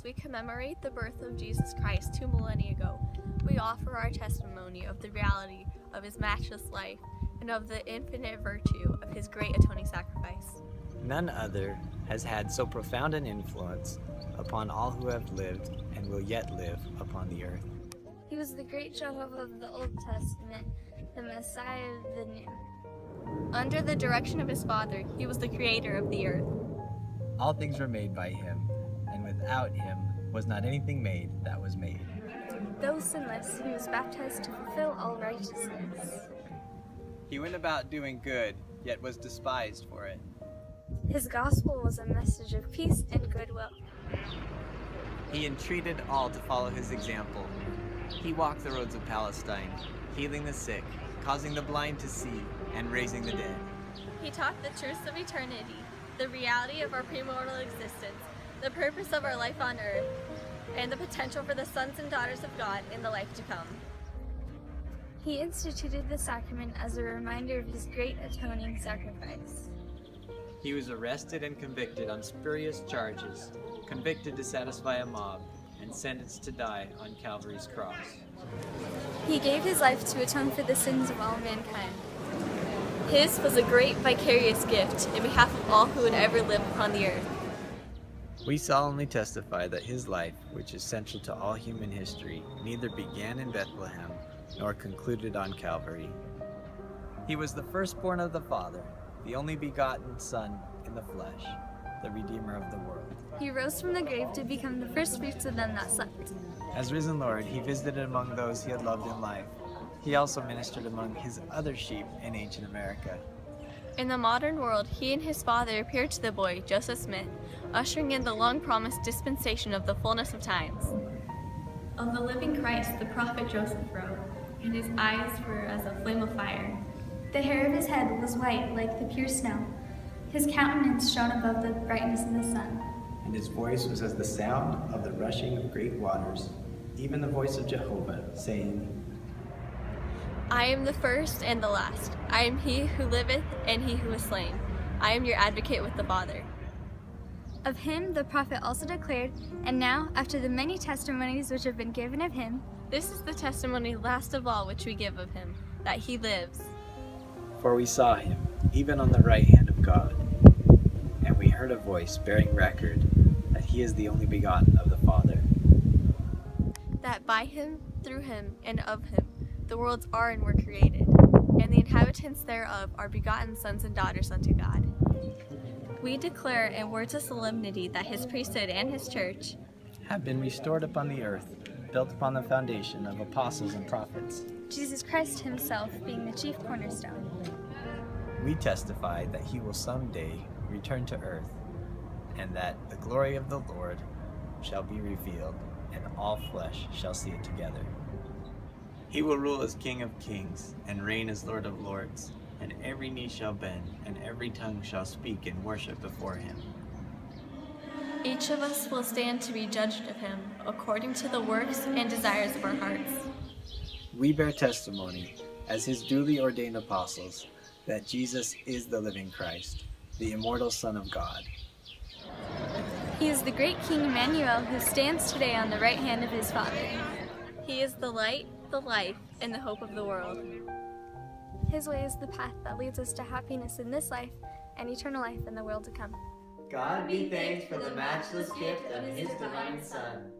we commemorate the birth of Jesus Christ 2 millennia ago, we offer our testimony of the reality of his matchless life and of the infinite virtue of his great atoning sacrifice. None other has had so profound an influence upon all who have lived and will yet live upon the earth. He was the great Jehovah of the Old Testament, the Messiah of the New. Under the direction of his Father, he was the creator of the earth. All things were made by him, and without him was not anything made that was made. Though sinless, he was baptized to fulfill all righteousness. He went about doing good, yet was despised for it. His gospel was a message of peace and goodwill. He entreated all to follow his example. He walked the roads of Palestine, healing the sick, causing the blind to see, and raising the dead. He taught the truths of eternity, the reality of our premortal existence, the purpose of our life on earth, and the potential for the sons and daughters of God in the life to come. He instituted the sacrament as a reminder of his great atoning sacrifice. He was arrested and convicted on spurious charges, convicted to satisfy a mob, and sentenced to die on Calvary's cross. He gave his life to atone for the sins of all mankind. His was a great vicarious gift in behalf of all who would ever live upon the earth. We solemnly testify that his life, which is central to all human history, neither began in Bethlehem nor concluded on Calvary. He was the firstborn of the Father, the only begotten Son in the flesh, the Redeemer of the world. He rose from the grave to become the first fruits of them that slept. As risen Lord, he visited among those he had loved in life. He also ministered among his other sheep in ancient America. In the modern world, he and his father appeared to the boy, Joseph Smith, ushering in the long-promised dispensation of the fullness of times. Of the living Christ, the prophet Joseph wrote, and his eyes were as a flame of fire. The hair of his head was white like the pure snow. His countenance shone above the brightness of the sun. And his voice was as the sound of the rushing of great waters, even the voice of Jehovah, saying, I am the first and the last. I am he who liveth and he who is slain. I am your advocate with the Father. Of him the prophet also declared, and now, after the many testimonies which have been given of him, This is the testimony last of all which we give of him, that he lives. For we saw him, even on the right hand of God, and we heard a voice bearing record that he is the only begotten of the Father. That by him, through him, and of him, the worlds are and were created, and the inhabitants thereof are begotten sons and daughters unto God. We declare in words of solemnity that his priesthood and his church have been restored upon the earth, built upon the foundation of apostles and prophets. Jesus Christ himself being the chief cornerstone. We testify that he will someday return to earth, and that the glory of the Lord shall be revealed, and all flesh shall see it together. He will rule as King of kings, and reign as Lord of lords, and every knee shall bend, and every tongue shall speak in worship before him. each of us will stand to be judged of him, according to the works and desires of our hearts. We bear testimony, as his duly ordained apostles, that Jesus is the living Christ, the immortal Son of God. He is the great King Emmanuel who stands today on the right hand of his Father. He is the light, the life, and the hope of the world. His way is the path that leads us to happiness in this life and eternal life in the world to come. God be thanked for the matchless gift of his divine Son.